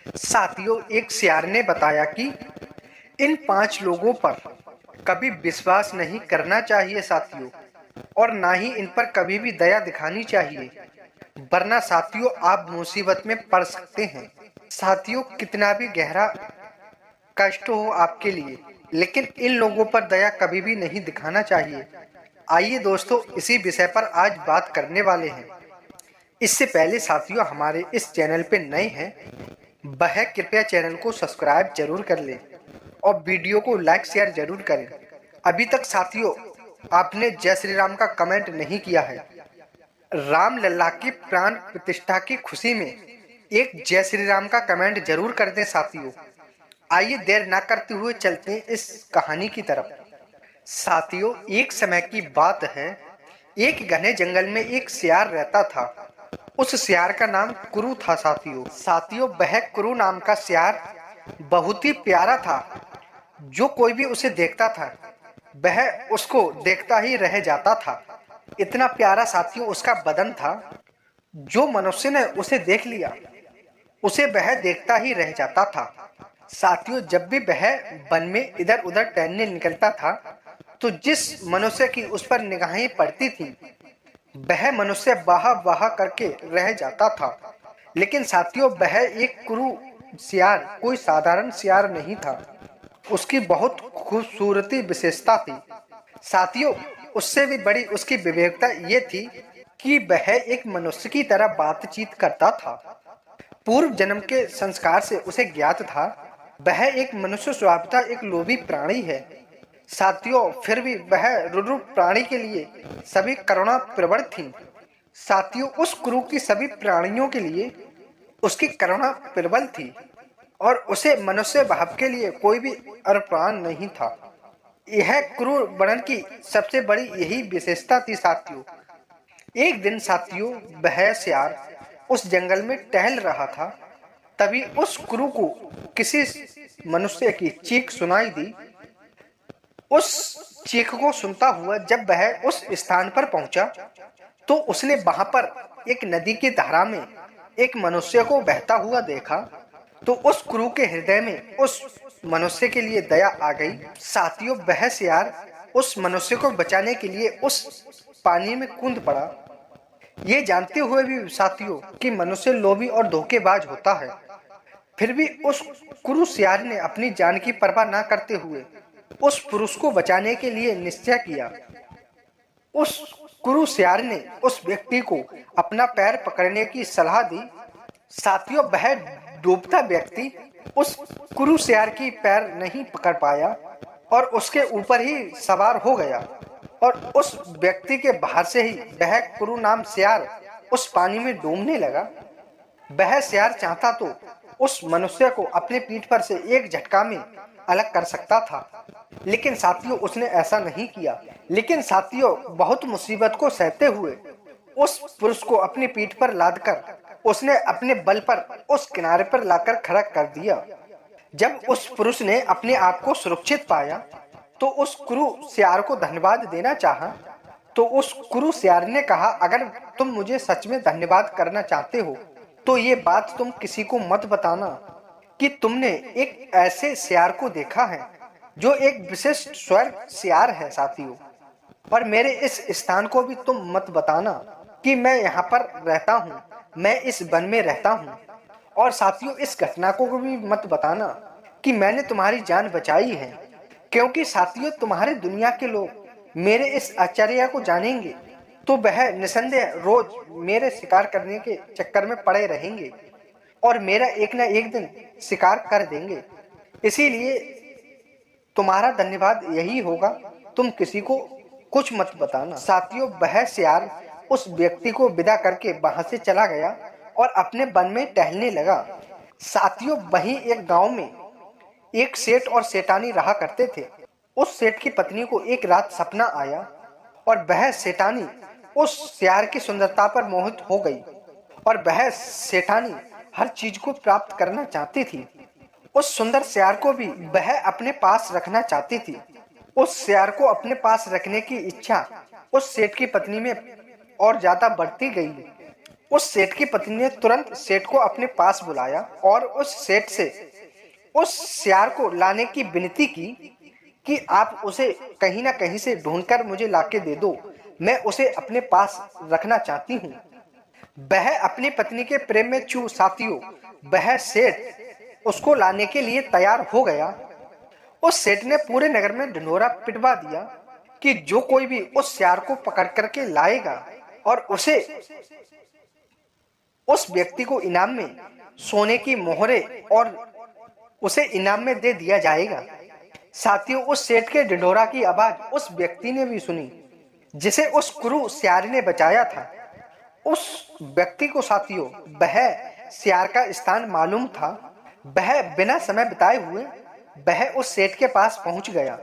साथियों, एक सियार ने बताया कि इन 5 लोगों पर कभी विश्वास नहीं करना चाहिए साथियों, और ना ही इन पर कभी भी दया दिखानी चाहिए, वरना साथियों आप मुसीबत में पड़ सकते हैं। साथियों, कितना भी गहरा कष्ट हो आपके लिए, लेकिन इन लोगों पर दया कभी भी नहीं दिखाना चाहिए। आइए दोस्तों, इसी विषय पर आज बात करने वाले हैं। इससे पहले साथियों, हमारे इस चैनल पे नए हैं वह कृपया चैनल को सब्सक्राइब जरूर कर लें और वीडियो को लाइक शेयर जरूर करें। अभी तक साथियों आपने जय श्री राम का कमेंट नहीं किया है। राम लल्ला की प्राण प्रतिष्ठा की खुशी में एक जय श्री राम का कमेंट जरूर कर दें साथियों। आइए देर ना करते हुए चलते हैं इस कहानी की तरफ। साथियों, एक समय की बात है, एक घने जंगल में एक सियार रहता था। उस सियार का नाम कुरु था साथियों वह कुरु नाम का सियार बहुत ही प्यारा था। जो कोई भी उसे देखता था वह उसको देखता ही रह जाता था। इतना प्यारा साथियों उसका बदन था, जो मनुष्य ने उसे देख लिया उसे वह देखता ही रह जाता था। साथियों, जब भी वह वन में इधर उधर टहलने निकलता था तो जिस मनुष्य की उस पर निगाहें पड़ती थी वह मनुष्य वाह वाह करके रह जाता था। लेकिन साथियों वह एक कुरु सियार कोई साधारण सियार नहीं था। उसकी बहुत खूबसूरती विशेषता थी। साथियों, उससे भी बड़ी उसकी विवेकता ये थी कि वह एक मनुष्य की तरह बातचीत करता था। पूर्व जन्म के संस्कार से उसे ज्ञात था वह एक मनुष्य स्वभावतः एक लोभी प्राणी है। साथियों, फिर भी वह रुरु प्राणी के लिए सभी करुणा प्रवण थी। साथियों, उस कुरु की सभी प्राणियों के लिए उसकी करुणा प्रबल थी और उसे मनुष्य भाव के लिए कोई भी अर्पण नहीं था। यह कुरु वर्णन की सबसे बड़ी यही विशेषता थी साथियों। एक दिन साथियों वह सियार उस जंगल में टहल रहा था। तभी उस कुरु को किसी मनुष्य की चीख सुनाई दी। उस चीख को सुनता हुआ जब वह उस स्थान पर पहुंचा तो उसने वहां पर एक नदी की धारा में एक मनुष्य को बहता हुआ देखा। तो उस कुरु के हृदय में उस मनुष्य के लिए दया आ गई। साथियों, वह सियार उस मनुष्य को बचाने के लिए उस पानी में कूद पड़ा। ये जानते हुए भी साथियों कि मनुष्य लोभी और धोखेबाज होता है, फिर भी उस कुरु सियार ने अपनी जान की परवाह न करते हुए उस पुरुष को बचाने के लिए निश्चय किया। उस कुरु सियार ने उस व्यक्ति को अपना पैर पकड़ने की सलाह दी। साथियों, वह डूबता व्यक्ति उस कुरु सियार की पैर नहीं पकड़ पाया और उसके ऊपर ही सवार हो गया और उस व्यक्ति के बाहर से ही वह कुरु नाम सियार उस पानी में डूबने लगा। वह सियार चाहता तो उस मनुष्य को अपने पीठ पर से एक झटका में अलग कर सकता था, लेकिन साथियों उसने ऐसा नहीं किया। लेकिन साथियों बहुत मुसीबत को सहते हुए उस पुरुष को अपनी पीठ पर लादकर उसने अपने बल पर उस किनारे पर लाकर खड़ा कर दिया। जब उस पुरुष ने अपने आप को सुरक्षित पाया तो उस कुरु सियार को धन्यवाद देना चाहा। तो उस कुरु सियार ने कहा, अगर तुम मुझे सच में धन्यवाद करना चाहते हो तो ये बात तुम किसी को मत बताना कि तुमने एक ऐसे सियार को देखा है जो एक विशिष्ट स्वर्ग सियार है साथियों। और मेरे इस स्थान को भी तुम मत बताना कि मैं यहाँ पर रहता हूँ, मैं इस वन में रहता हूँ। और साथियों इस घटना को भी मत बताना कि मैंने तुम्हारी जान बचाई है, क्योंकि साथियों तुम्हारे दुनिया के लोग मेरे इस आश्चर्य को जानेंगे तो वह निसंदेह रोज मेरे शिकार करने के चक्कर में पड़े रहेंगे और मेरा एक न एक दिन शिकार कर देंगे। इसीलिए तुम्हारा धन्यवाद यही होगा, तुम किसी को कुछ मत बताना। साथियों वह सियार उस व्यक्ति को विदा करके वहां से चला गया और अपने वन में टहलने लगा। साथियों वहीं एक गांव में एक सेठ और सेठानी रहा करते थे। उस सेठ की पत्नी को एक रात सपना आया और वह सेठानी उस सियार की सुंदरता पर मोहित हो गई और वह सेठानी हर चीज को प्राप्त करना चाहती थी। उस सुंदर सियार को भी वह अपने पास रखना चाहती थी। उस सियार को अपने पास रखने की इच्छा उस सेठ की पत्नी में और ज्यादा बढ़ती गई। उस सेठ की पत्नी ने तुरंत सेठ को अपने पास बुलाया और उस सेठ से उस सियार को लाने की विनती की कि आप उसे कहीं ना कहीं से ढूंढकर मुझे लाके दे दो, मैं उसे अपने पास रखना चाहती हूँ। वह अपनी पत्नी के प्रेम में चूर साथियों, वह सेठ उसको लाने के लिए तैयार हो गया। उस सेठ ने पूरे नगर में ढिंढोरा पिटवा दिया कि जो कोई भी उस सियार को पकड़ करके लाएगा और उसे उस व्यक्ति को इनाम में सोने की मोहरे और उसे इनाम में दे दिया जाएगा। साथियों, उस सेठ के ढिंढोरा की आवाज उस व्यक्ति ने भी सुनी जिसे उस क्रूर सियार ने बचाया था। उस व्यक्ति को साथियों वह सियार का स्थान मालूम था। वह बिना समय बिताए हुए वह उस सेठ के पास पहुंच गया।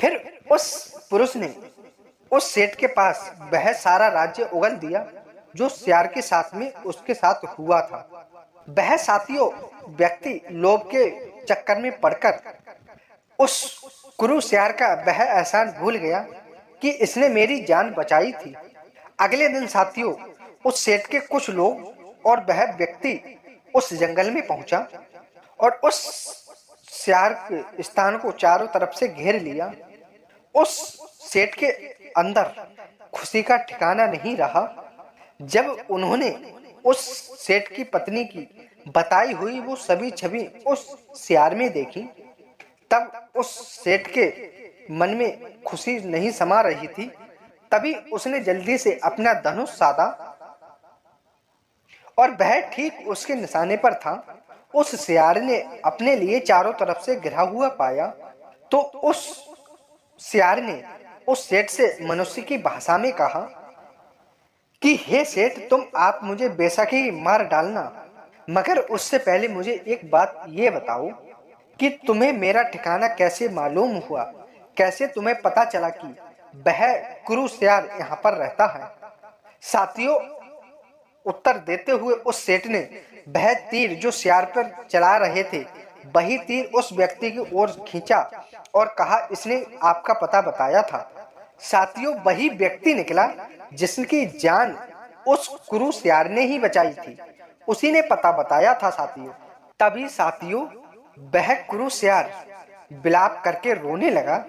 फिर उस पुरुष ने उस सेठ के पास वह सारा राज्य उगल दिया जो सियार के साथ में उसके साथ हुआ था। वह साथियों व्यक्ति लोभ के चक्कर में पड़कर उस क्रूर सियार का वह एहसान भूल गया कि इसने मेरी जान बचाई थी। अगले दिन साथियों उस सेठ के कुछ लोग और वह व्यक्ति उस जंगल में पहुंचा और उस सियार के स्थान को चारों तरफ से घेर लिया। उस सेठ के अंदर खुशी का ठिकाना नहीं रहा। जब उन्होंने उस सेठ की पत्नी की बताई हुई वो सभी छवि उस सियार में देखी, तब उस सेठ के मन में खुशी नहीं समा रही थी। तभी उसने जल्दी से अपना धनुष साधा और वह ठीक उसके निशाने पर था। उस सियार ने अपने लिए चारों तरफ से घिरा हुआ पाया तो उस सियार ने उस सेठ से मनुष्य की भाषा में कहा कि हे सेठ, तुम आप मुझे बेशक ही मार डालना, मगर उससे पहले मुझे एक बात ये बताओ कि तुम्हें मेरा ठिकाना कैसे मालूम हुआ, कैसे तुम्हें पता चला कि वह क्रूर सियार यहाँ पर रहता है। साथियों उत्तर देते हुए उस सेठ ने वह तीर जो सियार पर चला रहे थे वही तीर उस व्यक्ति की ओर खींचा और कहा, इसने आपका पता बताया था। साथियों वही व्यक्ति निकला जिसकी जान उस क्रूर सियार ने ही बचाई थी, उसी ने पता बताया था साथियों। तभी साथियों वह क्रूर सियार विलाप करके रोने लगा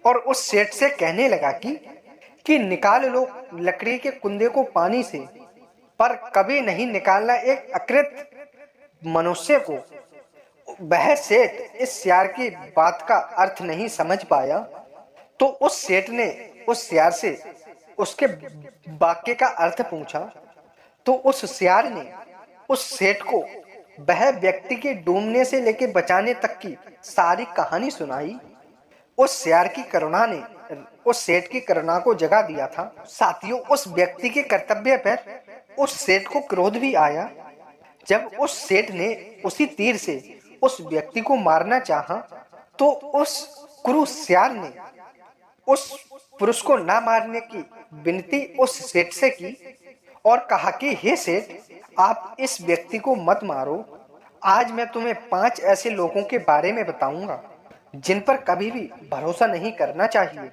और उस सेठ से कहने लगा कि निकाल लो लकड़ी के कुंदे को पानी से, पर कभी नहीं निकालना एक अकृत मनुष्य को। वह सेठ इस सियार की बात का अर्थ नहीं समझ पाया तो उस सेठ ने उस सियार से उसके वाक्य का अर्थ पूछा तो उस सियार ने उस सेठ को वह व्यक्ति के डूबने से लेकर बचाने तक की सारी कहानी सुनाई। उस सियार की करुणा ने उस सेठ की करुणा को जगा दिया था। साथियों उस व्यक्ति के कर्तव्य पर उस सेठ को क्रोध भी आया। जब उस सेठ ने उसी तीर से उस व्यक्ति को मारना चाहा तो उस क्रूर सियार ने उस पुरुष को ना मारने की विनती उस सेठ से की और कहा कि हे सेठ, आप इस व्यक्ति को मत मारो। आज मैं तुम्हें 5 ऐसे लोगों के बारे में बताऊंगा जिन पर कभी भी भरोसा नहीं करना चाहिए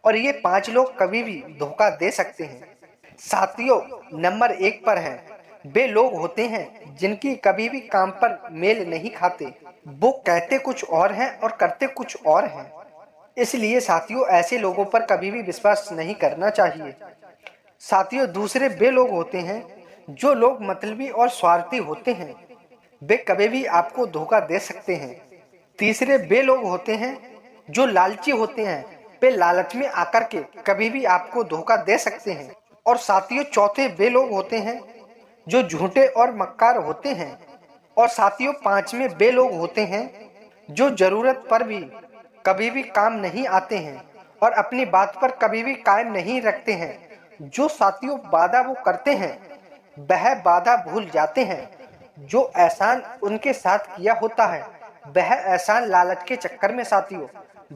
और ये 5 लोग कभी भी धोखा दे सकते हैं। साथियों नंबर 1 पर है, वे लोग होते हैं जिनकी कभी भी काम पर मेल नहीं खाते। वो कहते कुछ और हैं और करते कुछ और हैं। इसलिए साथियों ऐसे लोगों पर कभी भी विश्वास नहीं करना चाहिए। साथियों दूसरे वे लोग होते हैं जो लोग मतलबी और स्वार्थी होते हैं, वे कभी भी आपको धोखा दे सकते हैं। तीसरे वे लोग होते हैं जो लालची होते हैं, वे लालच में आकर के कभी भी आपको धोखा दे सकते हैं। और साथियों चौथे वे लोग होते हैं जो झूठे और मक्कार होते हैं। और साथियों 5वें वे लोग होते हैं जो जरूरत पर भी कभी भी काम नहीं आते हैं और अपनी बात पर कभी भी कायम नहीं रखते हैं। जो साथियों वादा वो करते हैं वह वादा भूल जाते हैं। जो एहसान उनके साथ किया होता है वह एहसान लालच के चक्कर में साथियों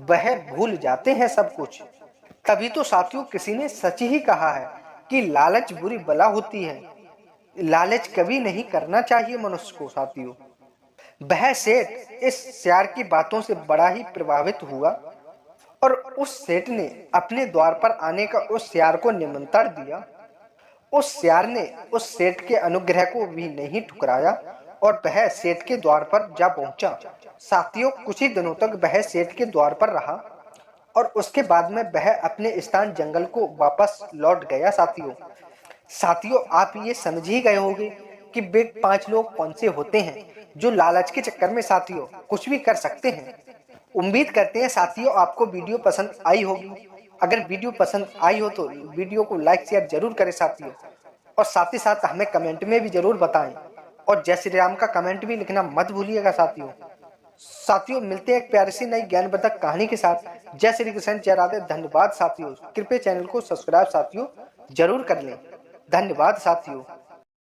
वह भूल जाते हैं सब कुछ। तभी तो साथियों किसी ने सच ही कहा है कि लालच बुरी बला होती है। लालच कभी नहीं करना चाहिए मनुष्य को। साथियों वह सेठ इस सियार की बातों से बड़ा ही प्रभावित हुआ और उस सेठ ने अपने द्वार पर आने का उस सियार को निमंत्रण दिया उस सियार ने उस सेठ के अनुग्रह को भी नहीं ठुकराया और वह सेठ के द्वार पर जा पहुंचा। साथियों, कुछ ही दिनों तक वह सेठ के द्वार पर रहा और उसके बाद में वह अपने स्थान जंगल को वापस लौट गया। साथियों, आप ये समझ ही गए होंगे कि वे 5 लोग कौन से होते हैं जो लालच के चक्कर में साथियों कुछ भी कर सकते हैं। उम्मीद करते हैं साथियों आपको वीडियो पसंद आई होगी। अगर वीडियो पसंद आई हो तो वीडियो को लाइक शेयर जरूर करें साथियों, और साथ ही साथ हमें कमेंट में भी जरूर बताएं, और जय श्री राम का कमेंट भी लिखना मत भूलिएगा साथियों, मिलते हैं एक प्यारी सी नई ज्ञानवर्धक कहानी के साथ। जय श्री कृष्ण, जय राधे। धन्यवाद साथियों। कृपया चैनल को सब्सक्राइब साथियों जरूर कर लें। धन्यवाद साथियों।